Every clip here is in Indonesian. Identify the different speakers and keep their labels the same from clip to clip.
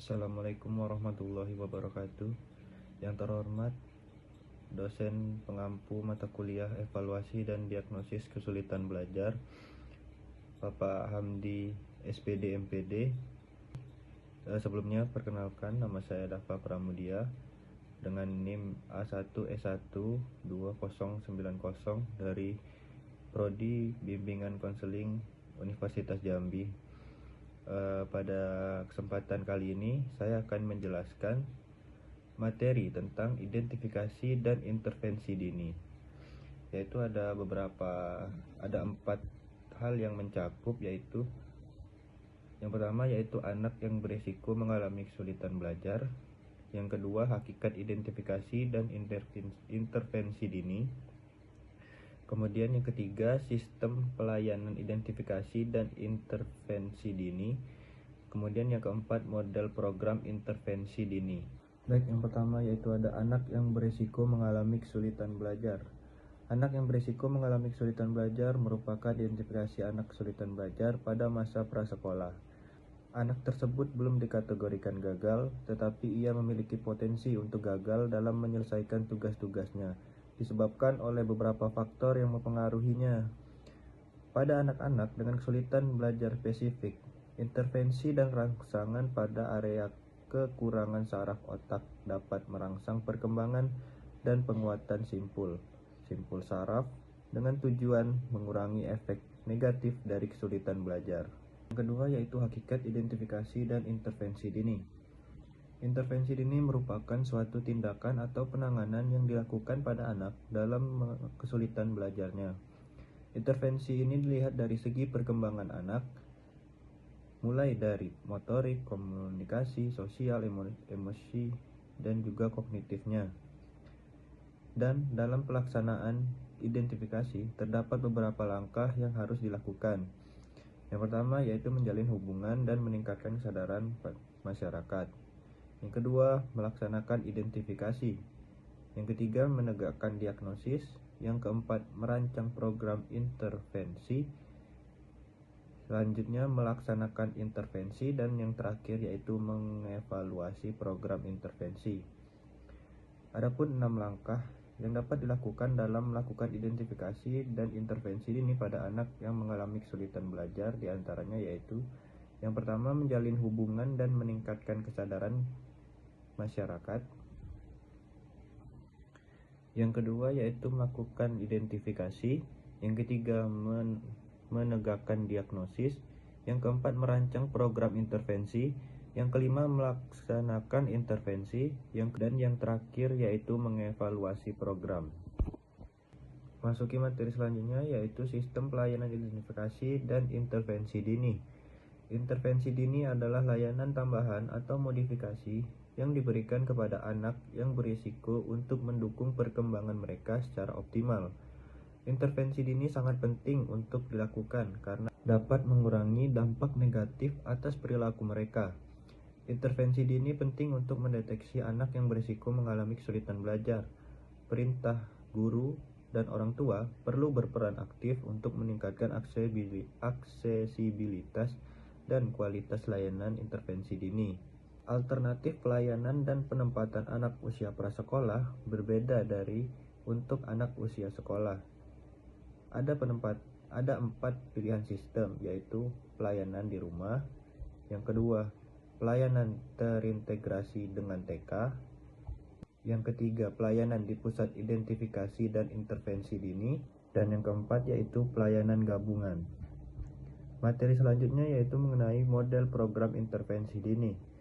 Speaker 1: Assalamualaikum warahmatullahi wabarakatuh. Yang terhormat dosen pengampu mata kuliah evaluasi dan diagnosis kesulitan belajar, Bapak Hamdi SPD MPD. Sebelumnya perkenalkan, nama saya Dafa Pramudia dengan NIM A1S12090 dari Prodi Bimbingan Konseling Universitas Jambi. Pada kesempatan kali ini saya akan menjelaskan materi tentang identifikasi dan intervensi dini, yaitu ada 4 hal yang mencakup, yaitu yang pertama yaitu anak yang berisiko mengalami kesulitan belajar, yang kedua hakikat identifikasi dan intervensi dini, kemudian yang ketiga sistem pelayanan identifikasi dan intervensi dini, kemudian yang keempat model program intervensi dini. Baik, yang pertama yaitu ada anak yang berisiko mengalami kesulitan belajar. Anak yang berisiko mengalami kesulitan belajar merupakan identifikasi anak kesulitan belajar pada masa prasekolah. Anak tersebut belum dikategorikan gagal, tetapi ia memiliki potensi untuk gagal dalam menyelesaikan tugas-tugasnya, disebabkan oleh beberapa faktor yang mempengaruhinya. Pada anak-anak dengan kesulitan belajar spesifik, intervensi dan rangsangan pada area kekurangan saraf otak dapat merangsang perkembangan dan penguatan simpul saraf dengan tujuan mengurangi efek negatif dari kesulitan belajar. Yang kedua yaitu hakikat identifikasi dan intervensi dini. Intervensi dini merupakan suatu tindakan atau penanganan yang dilakukan pada anak dalam kesulitan belajarnya. Intervensi ini dilihat dari segi perkembangan anak, mulai dari motorik, komunikasi, sosial, emosi, dan juga kognitifnya. Dan dalam pelaksanaan identifikasi, terdapat beberapa langkah yang harus dilakukan. Yang pertama yaitu menjalin hubungan dan meningkatkan kesadaran masyarakat. Yang kedua, melaksanakan identifikasi. Yang ketiga, menegakkan diagnosis. Yang keempat, merancang program intervensi. Selanjutnya melaksanakan intervensi, dan yang terakhir yaitu mengevaluasi program intervensi. Adapun 6 langkah yang dapat dilakukan dalam melakukan identifikasi dan intervensi dini pada anak yang mengalami kesulitan belajar, diantaranya yaitu yang pertama menjalin hubungan dan meningkatkan kesadaran masyarakat. Yang kedua yaitu melakukan identifikasi. Yang ketiga menegakkan diagnosis. Yang keempat merancang program intervensi. Yang kelima melaksanakan intervensi. Dan yang terakhir yaitu mengevaluasi program. Masuki materi selanjutnya yaitu sistem pelayanan identifikasi dan intervensi dini. Intervensi dini adalah layanan tambahan atau modifikasi yang diberikan kepada anak yang berisiko untuk mendukung perkembangan mereka secara optimal. Intervensi dini sangat penting untuk dilakukan karena dapat mengurangi dampak negatif atas perilaku mereka. Intervensi dini penting untuk mendeteksi anak yang berisiko mengalami kesulitan belajar. Perintah guru dan orang tua perlu berperan aktif untuk meningkatkan aksesibilitas dan kualitas layanan intervensi dini. Alternatif pelayanan dan penempatan anak usia prasekolah berbeda dari untuk anak usia sekolah. Ada 4 pilihan sistem, yaitu pelayanan di rumah. Yang kedua, pelayanan terintegrasi dengan TK. Yang ketiga, pelayanan di pusat identifikasi dan intervensi dini. Dan yang keempat yaitu pelayanan gabungan. Materi selanjutnya yaitu mengenai model program intervensi dini.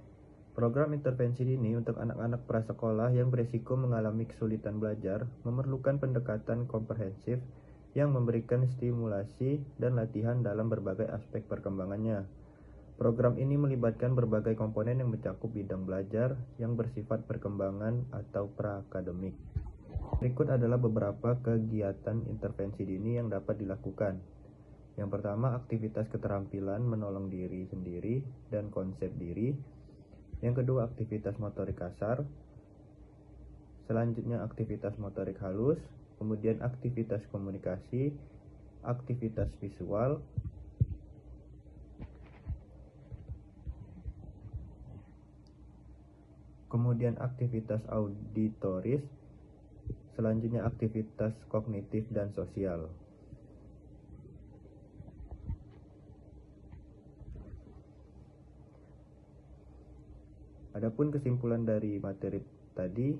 Speaker 1: Program intervensi dini untuk anak-anak prasekolah yang berisiko mengalami kesulitan belajar memerlukan pendekatan komprehensif yang memberikan stimulasi dan latihan dalam berbagai aspek perkembangannya. Program ini melibatkan berbagai komponen yang mencakup bidang belajar yang bersifat perkembangan atau pra-akademik. Berikut adalah beberapa kegiatan intervensi dini yang dapat dilakukan. Yang pertama, aktivitas keterampilan menolong diri sendiri dan konsep diri. Yang kedua, aktivitas motorik kasar. Selanjutnya, aktivitas motorik halus. Kemudian aktivitas komunikasi, aktivitas visual, kemudian aktivitas auditoris, selanjutnya aktivitas kognitif dan sosial. Adapun kesimpulan dari materi tadi,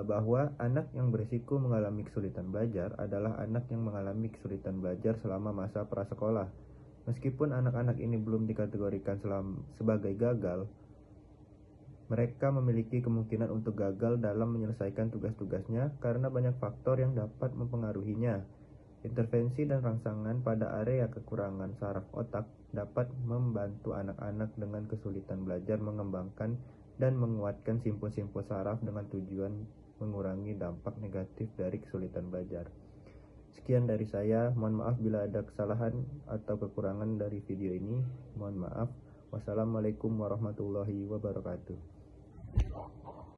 Speaker 1: bahwa anak yang berisiko mengalami kesulitan belajar adalah anak yang mengalami kesulitan belajar selama masa prasekolah. Meskipun anak-anak ini belum dikategorikan sebagai gagal, mereka memiliki kemungkinan untuk gagal dalam menyelesaikan tugas-tugasnya karena banyak faktor yang dapat mempengaruhinya. Intervensi dan rangsangan pada area kekurangan saraf otak dapat membantu anak-anak dengan kesulitan belajar mengembangkan dan menguatkan simpul-simpul saraf dengan tujuan mengurangi dampak negatif dari kesulitan belajar. Sekian dari saya, mohon maaf bila ada kesalahan atau kekurangan dari video ini. Mohon maaf. Wassalamualaikum warahmatullahi wabarakatuh.